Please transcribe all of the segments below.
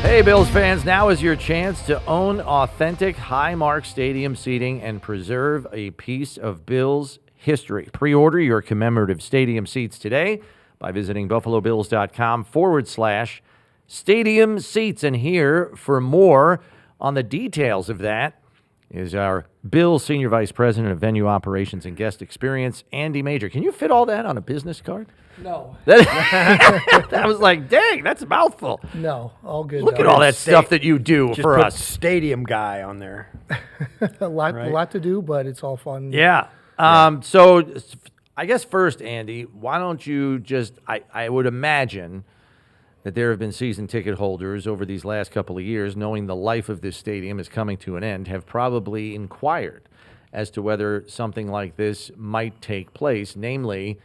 Hey, Bills fans, now is your chance to own authentic Highmark Stadium seating and preserve a piece of Bills history. Pre-order your commemorative stadium seats today by visiting buffalobills.com/stadium seats. And here for more on the details of that is our Bills Senior Vice President of Venue Operations and Guest Experience, Andy Major. Can you fit all that on a business card? No. That was like, dang, that's a mouthful. No, all good. Look at all that stuff that you do Just for put us. stadium guy on there. a lot to do, but it's all fun. Yeah. So I guess first, Andy, why don't you just, I would imagine that there have been season ticket holders over these last couple of years, knowing the life of this stadium is coming to an end, have probably inquired as to whether something like this might take place, namely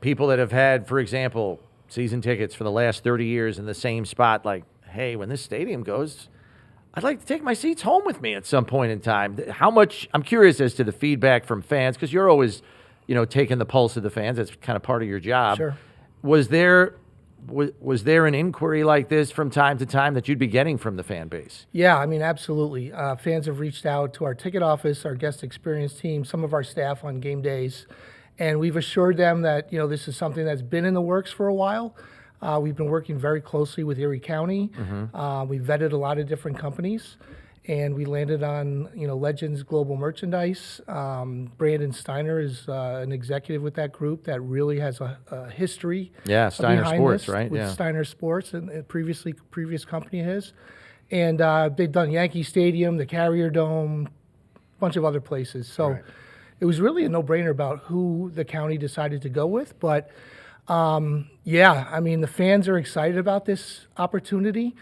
people that have had, for example, season tickets for the last 30 years in the same spot, like, hey, when this stadium goes, I'd like to take my seats home with me at some point in time. How much, I'm curious as to the feedback from fans, because you're always, taking the pulse of the fans. That's kind of part of your job. Sure. Was there an inquiry like this from time to time that you'd be getting from the fan base? Yeah, I mean, absolutely. Fans have reached out to our ticket office, our guest experience team, some of our staff on game days, and we've assured them that, this is something that's been in the works for a while. We've been working very closely with Erie County. We vetted a lot of different companies, and we landed on, Legends Global Merchandise. Brandon Steiner is an executive with that group that really has a history. Yeah, Steiner behind Sports, this, right? With Yeah. Steiner Sports and previous company of his. And they've done Yankee Stadium, the Carrier Dome, a bunch of other places. So it was really a no-brainer about who the county decided to go with. But the fans are excited about this opportunity,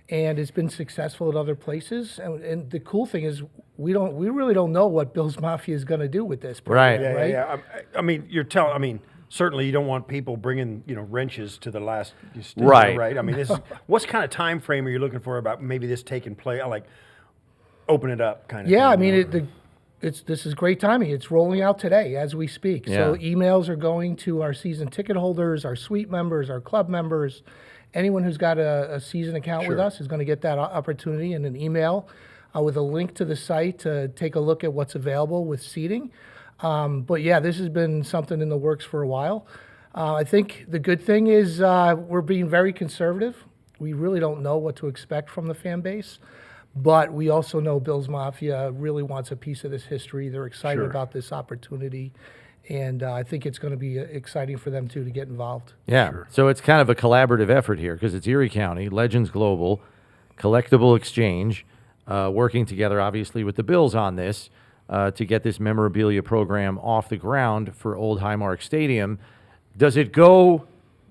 and it's been successful at other places. And the cool thing is, we really don't know what Bills Mafia is going to do with this program, right? Yeah. Certainly you don't want people bringing, wrenches to the last stadium, right? I mean, what's kind of time frame are you looking for about maybe this taking place? Like, open it up kind of Yeah, thing, I mean, this is great timing. It's rolling out today as we speak. Yeah. So emails are going to our season ticket holders, our suite members, our club members. Anyone who's got a season account with us is going to get that opportunity in an email with a link to the site to take a look at what's available with seating. But yeah, this has been something in the works for a while. I think the good thing is we're being very conservative. We really don't know what to expect from the fan base. But we also know Bills Mafia really wants a piece of this history. They're excited about this opportunity, and I think it's going to be exciting for them, too, to get involved. Yeah, so it's kind of a collaborative effort here because it's Erie County, Legends Global, CollectibleXchange, working together, obviously, with the Bills on this to get this memorabilia program off the ground for Old Highmark Stadium. Does it go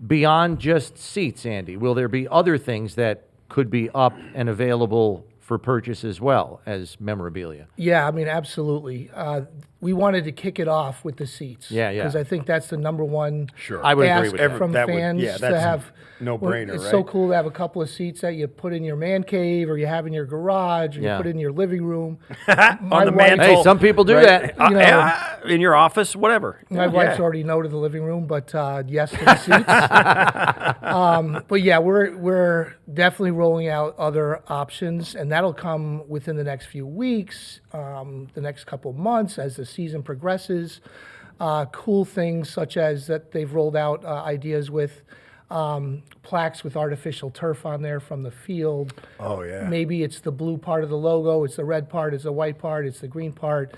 beyond just seats, Andy? Will there be other things that could be up and available for purchase as well as memorabilia? Yeah, I mean, absolutely. We wanted to kick it off with the seats. Yeah. Because I think that's the number one I would agree ask with that. from fans that's to have. no-brainer, It's right? so cool to have a couple of seats that you put in your man cave or you have in your garage or you put in your living room. On the wife- mantle. Hey, some people do that. In your office, whatever. My wife's already no to the living room, but yes to the seats. But yeah, we're definitely rolling out other options, and that'll come within the next few weeks, the next couple months as the season progresses. Cool things such as that they've rolled out ideas with plaques with artificial turf on there from the field. Oh, yeah. Maybe it's the blue part of the logo, it's the red part, it's the white part, it's the green part.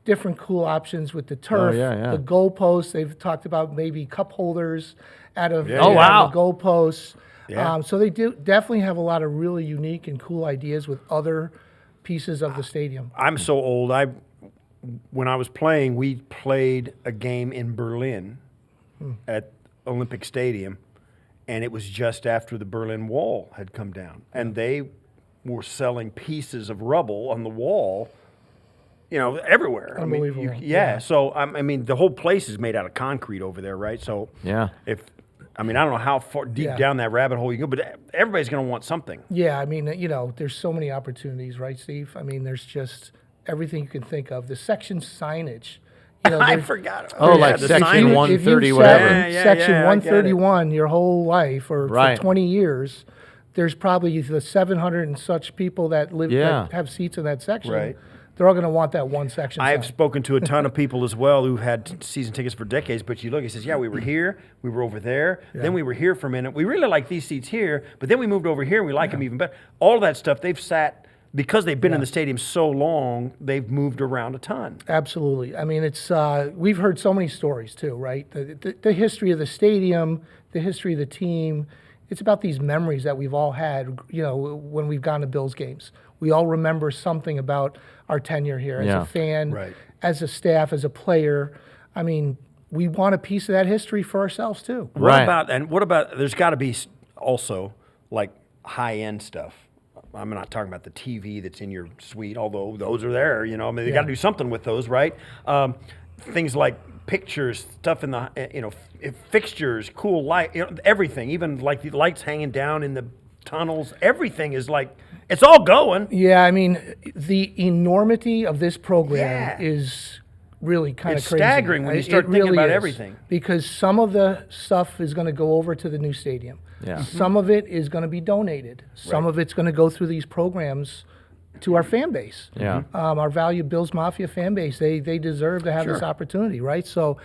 Different cool options with the turf, the goalposts. They've talked about maybe cup holders out of the goalposts. Yeah. So they do definitely have a lot of really unique and cool ideas with other pieces of the stadium. I'm so old. When I was playing, we played a game in Berlin at Olympic Stadium, and it was just after the Berlin Wall had come down, and they were selling pieces of rubble on the wall, everywhere. Unbelievable. So I mean, the whole place is made out of concrete over there, right? So I don't know how far deep down that rabbit hole you go, but everybody's going to want something. Yeah, I mean, there's so many opportunities, right, Steve? I mean, there's just everything you can think of. The section signage. I forgot. Like the section signage. 130, if you've whatever. sat in section 131 your whole life or for 20 years, there's probably the 700 and such people that live that have seats in that section. Right. They're all going to want that one section. I've signed. spoken to a ton of people as well who had season tickets for decades, but you look, he says, yeah, we were here, we were over there, then we were here for a minute. We really like these seats here, but then we moved over here and we like them even better. All of that stuff, they've sat, because they've been in the stadium so long, they've moved around a ton. Absolutely. I mean, it's we've heard so many stories too, right? The history of the stadium, the history of the team. It's about these memories that we've all had, you know, when we've gone to Bills games. We all remember something about our tenure here as a fan, as a staff, as a player. I mean, we want a piece of that history for ourselves too. What about, there's got to be also like high-end stuff. I'm not talking about the TV that's in your suite, although those are there, you know. I mean, they got to do something with those, right? Things like pictures, stuff in the, you know, fixtures, cool light, you know, everything, even like the lights hanging down in the tunnels, everything is like, it's all going. Yeah, I mean, the enormity of this program is really kind of It's crazy. staggering when you start It thinking really about is, everything. because some of the stuff is going to go over to the new stadium. Yeah. Some of it is going to be donated. Some of it's going to go through these programs to our fan base. Yeah. Our valued Bills Mafia fan base, they deserve to have this opportunity, right? So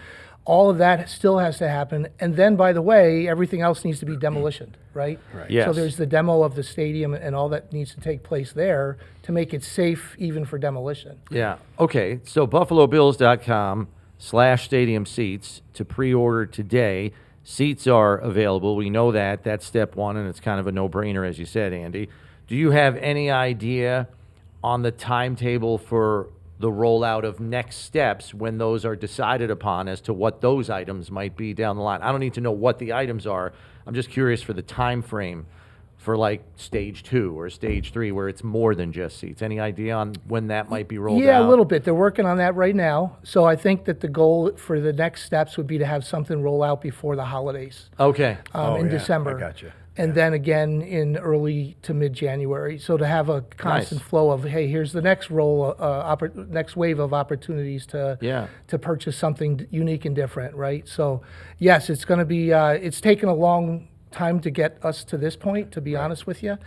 all of that still has to happen. And then, by the way, everything else needs to be demolitioned, right? Yes. So there's the demo of the stadium and all that needs to take place there to make it safe even for demolition. Yeah. Okay. So BuffaloBills.com/stadium seats to pre-order today. Seats are available. We know that. That's step one, and it's kind of a no-brainer, as you said, Andy. Do you have any idea on the timetable for the rollout of next steps when those are decided upon as to what those items might be down the line? I don't need to know what the items are. I'm just curious for the time frame for like stage 2 or stage 3 where it's more than just seats. Any idea on when that might be rolled out? Yeah, a little bit. They're working on that right now. So I think that the goal for the next steps would be to have something roll out before the holidays Okay. in December. I gotcha. And then again in early to mid-January. So to have a constant flow of, hey, here's the next next wave of opportunities to purchase something unique and different, right? So yes, it's going to be, it's taken a long time to get us to this point, to be honest with you.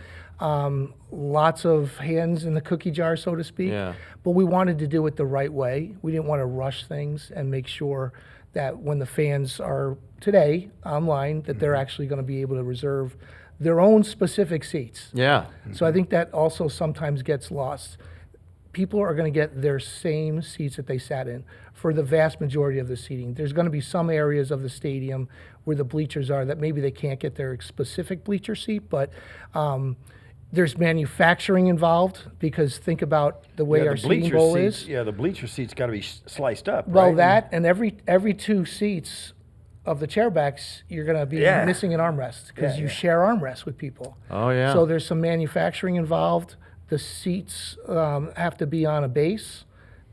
Lots of hands in the cookie jar, so to speak. Yeah. But we wanted to do it the right way. We didn't want to rush things and make sure that when the fans are today online, that they're actually going to be able to reserve their own specific seats. Yeah. So I think that also sometimes gets lost. People are going to get their same seats that they sat in for the vast majority of the seating. There's going to be some areas of the stadium where the bleachers are that maybe they can't get their specific bleacher seat, but there's manufacturing involved, because think about the way our seating bowl is. Yeah, the bleacher seats got to be sliced up, Well, right? that and every 2 seats of the chairbacks, you're going to be missing an armrest because you share armrests with people. Oh, yeah. So there's some manufacturing involved. The seats have to be on a base,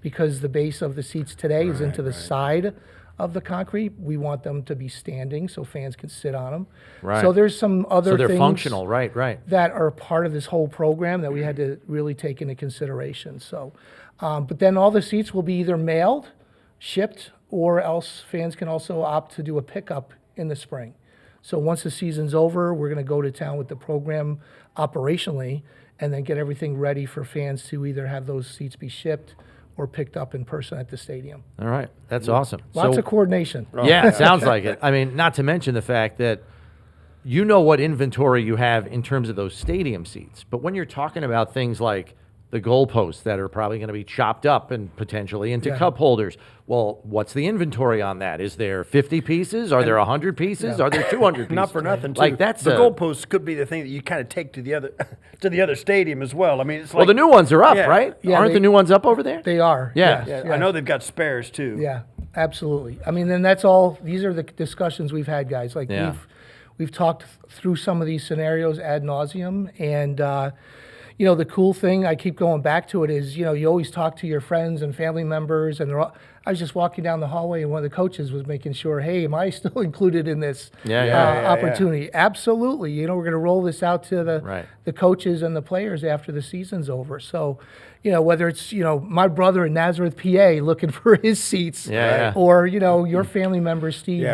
because the base of the seats today is into the side of the concrete. We want them to be standing so fans can sit on them. Right. So there's some other So they're things functional, right? that are part of this whole program that we had to really take into consideration. So, but then all the seats will be either mailed, shipped, or else fans can also opt to do a pickup in the spring. So once the season's over, we're going to go to town with the program operationally and then get everything ready for fans to either have those seats be shipped or picked up in person at the stadium. All right. That's awesome. Lots So- of coordination. Yeah, it sounds like it. I mean, not to mention the fact that you know what inventory you have in terms of those stadium seats. But when you're talking about things like the goalposts that are probably going to be chopped up and potentially into cup holders, well, what's the inventory on that? Is there 50 pieces? Are there 100 pieces? Are there 200 pieces? Not for nothing, too. Like that's the goalposts could be the thing that you kind of take to the other stadium as well. I mean, it's like, well, the new ones are up, Yeah. right? Yeah, Aren't the new ones up over there? They are. Yeah. yes, I yes. know they've got spares too. Yeah, absolutely. I mean, and that's all. These are the discussions we've had, guys. Like Yeah. we've talked through some of these scenarios ad nauseum, and the cool thing, I keep going back to it, is you always talk to your friends and family members, and they're all, I was just walking down the hallway, and one of the coaches was making sure, hey, am I still included in this opportunity? Absolutely. You know, we're going to roll this out to the coaches and the players after the season's over. So, you know, whether it's, you know, my brother in Nazareth, PA, looking for his seats, or, you know, your family member, Steve,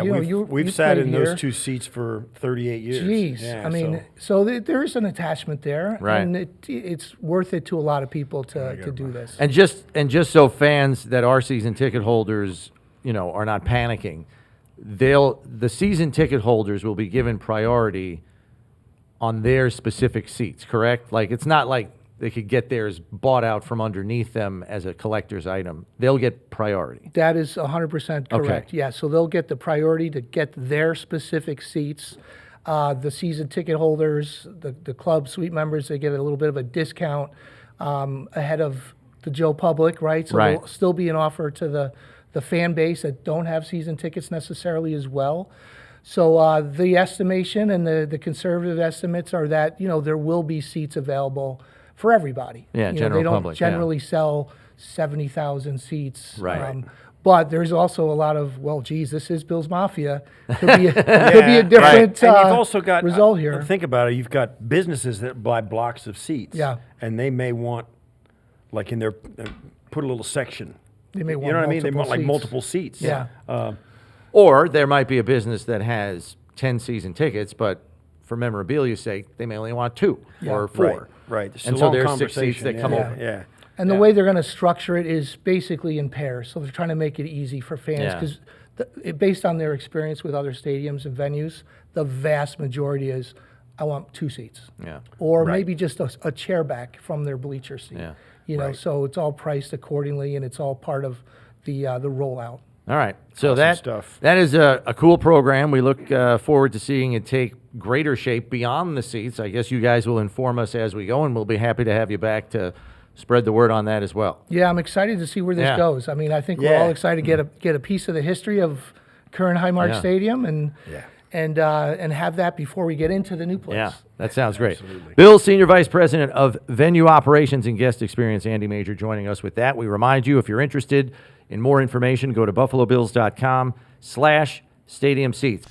we've sat in those 2 seats for 38 years. Jeez. Yeah, I mean, so there is an attachment there, and it's worth it to a lot of people to do this. And just so fans that are season ticket holders, you know, are not panicking, the season ticket holders will be given priority on their specific seats, correct? Like, it's not like they could get theirs bought out from underneath them as a collector's item. They'll get priority. That is 100% correct. Okay. Yeah, so they'll get the priority to get their specific seats. The season ticket holders, the club suite members, they get a little bit of a discount ahead of the Joe public, right? So there'll still be an offer to the fan base that don't have season tickets necessarily as well. So the estimation and the conservative estimates are that, you know, there will be seats available for everybody. Yeah, you know, they don't public, generally sell 70,000 seats. Right. But there's also a lot of, well, geez, this is Bill's Mafia. Could be a different and you've also got, result here. Think about it. You've got businesses that buy blocks of seats. Yeah. And they may want, like in their, put a little section. They may want, you know what I mean? They want like seats. multiple seats. Yeah. Or there might be a business that has 10 season tickets, but for memorabilia's sake, they may only want 2 or 4. Right. And so there's 6 seats that come over. Yeah. And the way they're going to structure it is basically in pairs. So they're trying to make it easy for fans because based on their experience with other stadiums and venues, the vast majority is, I want 2 seats. Yeah. Or maybe just a chair back from their bleacher seat. Yeah. You know, so it's all priced accordingly, and it's all part of the rollout. All right. So Awesome that is a cool program. We look forward to seeing it take greater shape beyond the seats. I guess you guys will inform us as we go, and we'll be happy to have you back to spread the word on that as well. Yeah, I'm excited to see where this goes. I mean, I think we're all excited to get a piece of the history of current Highmark Stadium and have that before we get into the new place. Yeah, that sounds great. Absolutely. Bill, Senior Vice President of Venue Operations and Guest Experience, Andy Major, joining us with that. We remind you, if you're interested in more information, go to buffalobills.com/stadium seats.